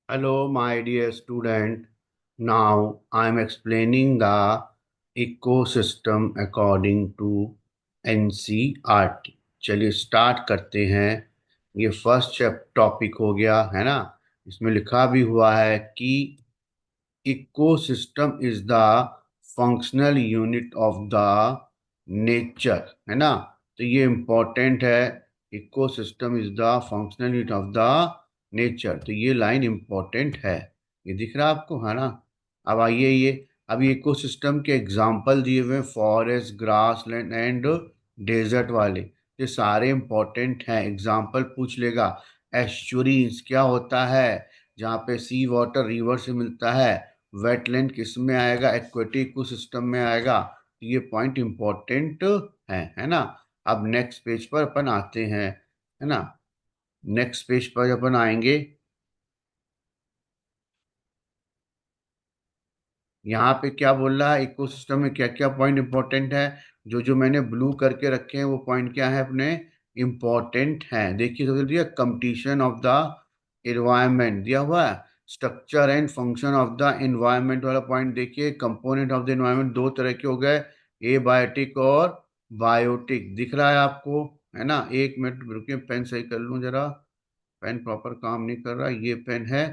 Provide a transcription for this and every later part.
Hello, my dear student. Now I am explaining the ecosystem according to NCERT. चलिए start करते हैं। ये first topic हो गया है ना। इसमें लिखा भी हुआ है कि ecosystem is the functional unit of the nature, है ना। तो ये इम्पोर्टेंट है। Ecosystem is the functional unit of the nature, तो ये लाइन इम्पोर्टेंट है। ये दिख रहा है आपको, है ना। अब आइए, ये अभी इकोसिस्टम के एग्जाम्पल दिए हुए forest, grassland and desert वाले। ये सारे इम्पोर्टेंट हैं, एग्जाम्पल पूछ लेगा। एस्चुरीज क्या होता है, जहाँ पे सी वाटर रिवर से मिलता है। वेटलैंड किस में आएगा, एक्वेटिक इकोसिस्टम में आएगा। ये पॉइंट इम्पोर्टेंट है ना। अब नेक्स्ट पेज पर अपन आते हैं, है ना। नेक्स्ट पेज पर अपन आएंगे। यहाँ पे क्या बोल रहा है, इकोसिस्टम में क्या क्या पॉइंट इंपॉर्टेंट है। जो जो मैंने ब्लू करके रखे हैं वो पॉइंट क्या है अपने, इम्पोर्टेंट हैं। देखिए सबसे दिया कंपटीशन ऑफ द एनवायरनमेंट दिया हुआ है। Structure and function of the environment वाला पॉइंट देखिए, कंपोनेंट ऑफ द एनवायरनमेंट दो तरह के हो गए, एबायोटिक और बायोटिक। दिख रहा है आपको, है ना। एक मिनट रुकिए, पेन सही कर लूँ जरा। पेन प्रॉपर काम नहीं कर रहा, ये पेन है।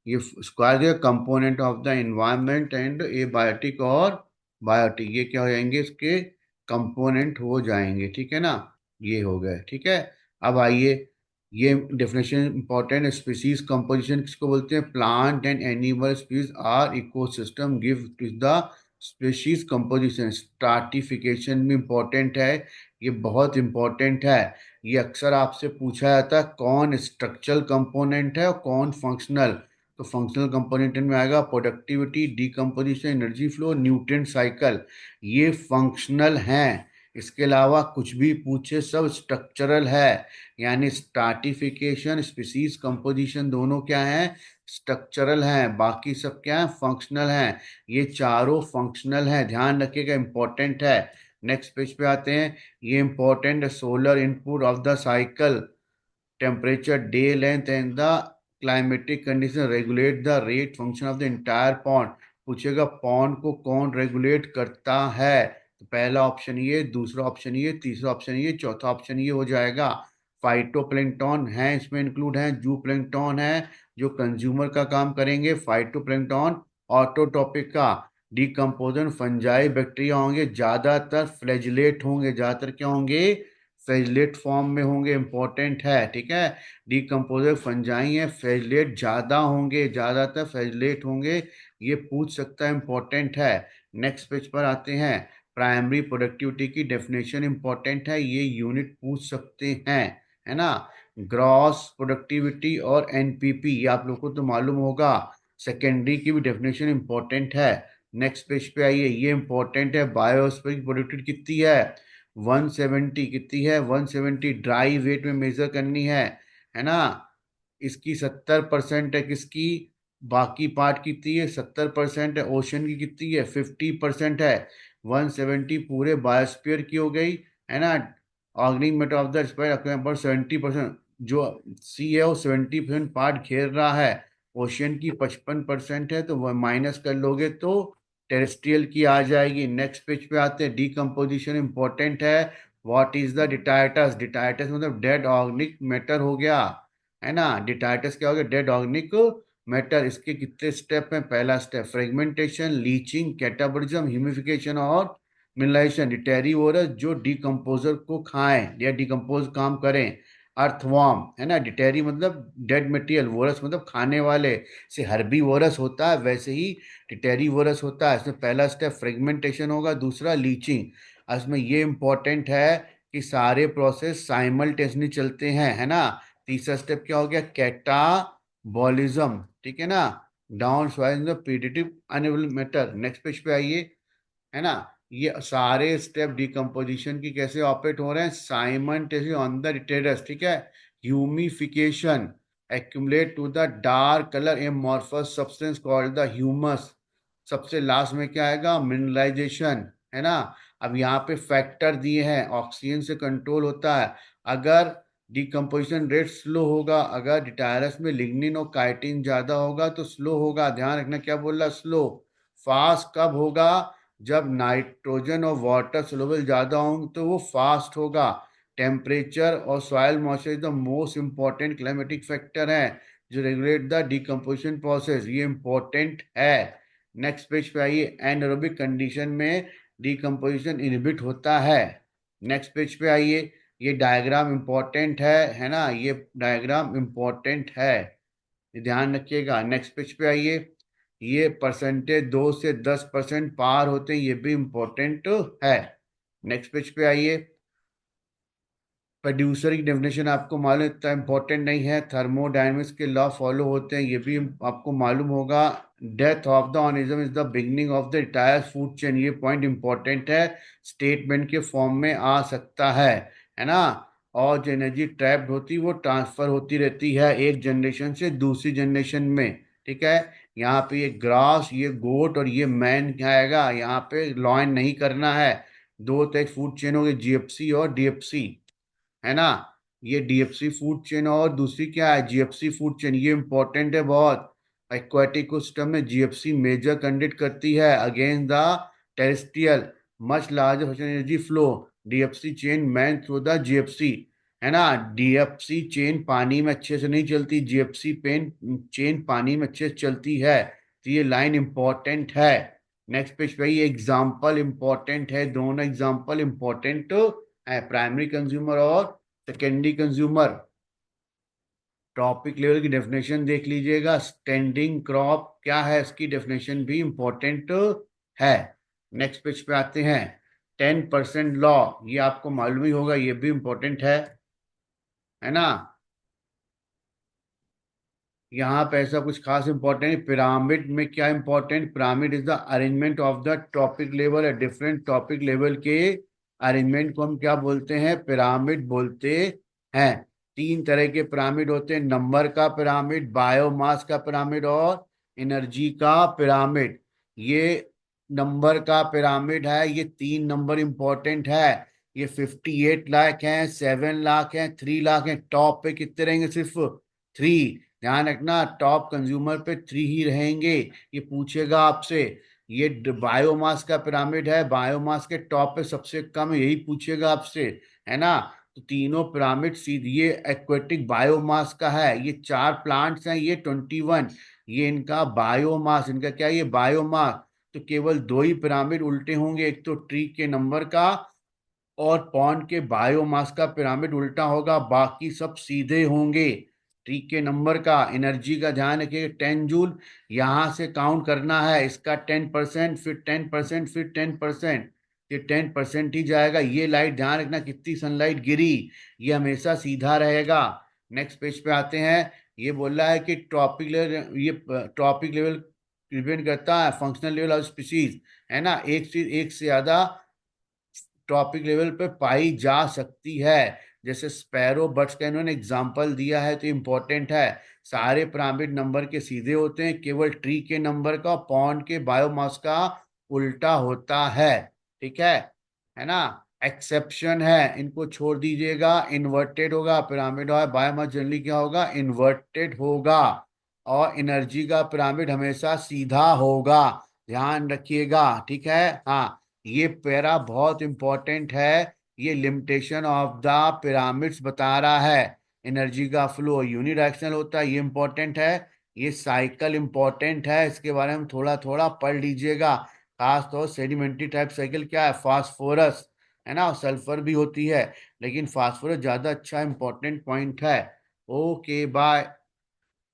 ये स्क्वायर जो component of the environment and abiotic और बायोटिक, ये क्या हो जाएंगे, इसके कंपोनेंट हो जाएंगे, ठीक है ना। ये हो गए, ठीक है। अब आइए, ये डेफिनेशन इंपॉर्टेंट। स्पीसीज कंपोजिशन किसको बोलते हैं, plant and animal species are ecosystem give to the species composition. Stratification भी इंपॉर्टेंट है, ये बहुत इंपॉर्टेंट है। ये अक्सर आपसे पूछा जाता है कौन स्ट्रक्चरल कंपोनेंट है और कौन फंक्शनल। तो फंक्शनल कंपोनेंट में आएगा productivity, decomposition, energy flow, nutrient cycle. ये फंक्शनल हैं। इसके अलावा कुछ भी पूछे सब स्ट्रक्चरल है। यानी स्ट्राटिफिकेशन, स्पीसीज कंपोजिशन दोनों क्या है, स्ट्रक्चरल हैं। बाकी सब क्या है, फंक्शनल हैं। ये चारों फंक्शनल हैं, ध्यान रखिएगा, इंपॉर्टेंट है। नेक्स्ट पेज पे आते हैं। ये important solar input of the cycle, temperature, day length and the climatic condition regulate the rate function of the entire pond. पूछेगा पॉन्ड को कौन रेगुलेट करता है, तो पहला ऑप्शन ये, दूसरा ऑप्शन ये, तीसरा ऑप्शन ये, चौथा ऑप्शन ये हो जाएगा। फाइटोप्लैंक्टन है इसमें इंक्लूड है, जू प्लैंक्टन है जो कंज्यूमर का काम करेंगे, फाइटोप्लैंक्टन ऑटोटॉपिक का, डिकम्पोजन फंजाई बैक्टीरिया होंगे, ज्यादातर फ्लैजिलेट होंगे, ज्यादातर क्या होंगे, फ्लैजिलेट फॉर्म में होंगे, इंपॉर्टेंट है, ठीक है। डिकम्पोजर फंजाई है, फ्लैजिलेट ज्यादा होंगे, ज्यादातर फ्लैजिलेट होंगे। ये पूछ सकता है, इंपॉर्टेंट है। नेक्स्ट पेज पर आते हैं। प्राइमरी प्रोडक्टिविटी की डेफिनेशन इंपॉर्टेंट है, ये यूनिट पूछ सकते हैं, है ना। ग्रॉस प्रोडक्टिविटी और एनपीपी, ये आप लोग को तो मालूम होगा। सेकेंडरी की भी डेफिनेशन इंपॉर्टेंट है। नेक्स्ट पेज पे आइए, ये इंपॉर्टेंट है। बायोस्फीयर की प्रोडक्टिविटी कितनी है, 170। कितनी है, 170 ड्राई वेट में मेजर करनी है ना। इसकी 70% है किसकी, बाकी पार्ट कितनी है, 70% है। ओशन की कितनी है, 50% है। 170 पूरे बायोस्फीयर की हो गई, है ना। ऑर्गेनिक मैटर ऑफ द स्पाइर 70%, जो सी है वो 70% पार्ट घेर रहा है। ओशियन की 55% है, तो वह माइनस कर लोगे तो टेरेस्ट्रियल की आ जाएगी। नेक्स्ट पेज पे आते हैं, डिकम्पोजिशन इंपॉर्टेंट है। व्हाट इज द डिटाइटस, डिटाइटस मतलब डेड ऑर्गेनिक मैटर हो गया, है ना। डिटाइटस क्या हो गया, डेड ऑर्गेनिक मैटर। इसके कितने स्टेप हैं, पहला step fragmentation, leaching, catabolism, humification और मिनरलाइजेशन। डिटेरियोरस जो डिकम्पोजर को खाएं या डिकम्पोज काम करें। अर्थवॉर्म, है ना। डिटेरी मतलब डेड मटेरियल, वोरस मतलब खाने वाले। से हर्बी वोरस होता है वैसे ही डिटेरी वोरस होता है। इसमें पहला स्टेप फ्रेगमेंटेशन होगा, दूसरा लीचिंग। इसमें ये इंपॉर्टेंट है कि सारे प्रोसेस साइमल्टेनियसली चलते हैं, है ना। तीसरा स्टेप क्या हो गया, कैटाबॉलिज्म, ठीक है ना। डाउन स्वाइज पीडिटिव अनेबल मैटर। नेक्स्ट पेज पे आइए, है ना। ये सारे स्टेप डिकम्पोजिशन की कैसे ऑपरेट हो रहे हैं, साइमल्टेनियसली ऑन द टेरेस, ठीक है। Humification, accumulate to the dark colour amorphous substance called the humus. सबसे लास्ट में क्या आएगा, मिनरलाइजेशन, है ना। अब यहाँ पे फैक्टर दिए हैं, ऑक्सीजन से कंट्रोल होता है। अगर डिकम्पोजिशन रेट स्लो होगा। अगर डिटायरस में लिग्निन और काइटिन ज्यादा होगा तो स्लो होगा। ध्यान रखना क्या बोल रहा, स्लो। फास्ट कब होगा, जब नाइट्रोजन और वाटर सोल्यूबल ज्यादा होंगे तो वो फास्ट होगा। टेम्परेचर और soil moisture the most important climatic factor है जो रेगुलेट द डिकम्पोजिशन प्रोसेस, ये इंपॉर्टेंट है। नेक्स्ट पेज पे आइए। एनारोबिक कंडीशन में डिकम्पोजिशन इनहिबिट होता है। नेक्स्ट पेज पे आइए। ये डायग्राम इंपॉर्टेंट है ना, ये डायग्राम इंपॉर्टेंट है, ये ध्यान रखिएगा। नेक्स्ट पेज पे आइए। ये परसेंटेज 2 से 10% पार होते हैं, ये भी इंपॉर्टेंट है। नेक्स्ट पेज पे आइए। प्रोड्यूसर की डेफिनेशन आपको मालूम इतना इंपॉर्टेंट नहीं है। थर्मोडायनेमिक्स के लॉ फॉलो होते हैं, ये भी आपको मालूम होगा। Death of the organism is the beginning of the entire food chain, ये पॉइंट इंपॉर्टेंट है, स्टेटमेंट के फॉर्म में आ सकता है ना। और जो एनर्जी ट्रैप्ड होती वो ट्रांसफर होती रहती है एक जनरेशन से दूसरी जनरेशन में। ठीक है। यहाँ पे ये ग्रास, ये गोट और ये मैन क्या आएगा, यहाँ पे लॉइन नहीं करना है। दो तरह फूड चेन हो गई, जीएफसी और डीएफसी, है ना। ये डीएफसी फूड चेन और दूसरी क्या है, जीएफसी फूड चेन, ये इंपॉर्टेंट है बहुत। एक्वाटिक इकोसिस्टम में जीएफसी मेजर कंडक्ट करती है against the terrestrial much larger energy flow. DFC chain man through the GFC, है ना। डीएफसी चेन पानी में अच्छे से नहीं चलती, जीएफसी पेन चेन पानी में अच्छे से चलती है। तो ये लाइन इंपॉर्टेंट है। नेक्स्ट पेज पे ये एग्जाम्पल इंपॉर्टेंट है, दोनों एग्जाम्पल इंपॉर्टेंट है, प्राइमरी कंज्यूमर और सेकेंडरी कंज्यूमर। टॉपिक लेवल की डेफिनेशन देख लीजिएगा। स्टैंडिंग क्रॉप क्या है, इसकी डेफिनेशन भी इंपॉर्टेंट है। नेक्स्ट पेज पे आते हैं। 10% लॉ, ये आपको मालूम ही होगा, ये भी इंपॉर्टेंट है ना। यहाँ पे ऐसा कुछ खास इंपॉर्टेंट है। पिरामिड में क्या important, pyramid is the arrangement of the topic level है, डिफरेंट टॉपिक लेवल के अरेंजमेंट को हम क्या बोलते हैं, पिरामिड बोलते हैं। 3 तरह के पिरामिड होते हैं, नंबर का पिरामिड, बायोमास का पिरामिड और एनर्जी का पिरामिड। ये नंबर का पिरामिड है, ये 3 नंबर इंपॉर्टेंट है। ये 58 लाख हैं, 7 लाख हैं, 3 लाख हैं। टॉप पे कितने रहेंगे, सिर्फ 3। ध्यान रखना, टॉप कंज्यूमर पे 3 ही रहेंगे। ये पूछेगा आपसे। ये बायोमास का पिरामिड है, बायोमास के टॉप पे सबसे कम है, यही पूछेगा आपसे, है ना। तो तीनों पिरामिड सीधे, ये एक्वेटिक बायोमास का है, ये 4 प्लांट्स हैं, ये 21, ये इनका बायोमास, इनका क्या है, ये बायोमास। तो केवल 2 ही पिरामिड उल्टे होंगे, एक तो ट्री के नंबर का और पॉन्ड के बायोमास का पिरामिड उल्टा होगा, बाकी सब सीधे होंगे। ठीक के नंबर का, एनर्जी का ध्यान रखिए, 10 जूल। यहां से काउंट करना है, इसका 10%, फिर 10%, फिर 10%, ये 10% ही जाएगा। ये लाइट ध्यान रखना कितनी सनलाइट गिरी, ये हमेशा सीधा रहेगा। नेक्स्ट पेज पे आते हैं। ये बोल रहा है कि टॉपिक लेवल, ये टॉपिक लेवल डिपेंड करता है फंक्शनल लेवल ऑफ स्पीसीज, है ना। एक से ज्यादा टॉपिक लेवल पे पाई जा सकती है। जैसे स्पैरो बर्ड्स का इन्होंने एग्जाम्पल दिया है, तो इम्पोर्टेंट है। सारे पिरामिड नंबर के सीधे होते हैं, केवल ट्री के नंबर का, पॉन्ड के बायोमास का उल्टा होता है। ठीक है ना। एक्सेप्शन है, इनको छोड़ दीजिएगा, इन्वर्टेड होगा पिरामिड, और बायोमास जनरली क्या होगा, इन्वर्टेड होगा। और एनर्जी का पिरामिड हमेशा सीधा होगा, ध्यान रखिएगा। ठीक है। हाँ, ये पैरा बहुत इंपॉर्टेंट है, ये लिमिटेशन ऑफ द पिरामिड्स बता रहा है। एनर्जी का फ्लो यूनिडायरेक्शनल होता है, ये इंपॉर्टेंट है। ये साइकिल इंपॉर्टेंट है, इसके बारे में थोड़ा थोड़ा पढ़ लीजिएगा। खास तौर सेडिमेंट्री टाइप साइकिल क्या है, फास्फोरस, है ना, सल्फर भी होती है, लेकिन फास्फोरस ज्यादा अच्छा इंपॉर्टेंट पॉइंट है। Okay bye.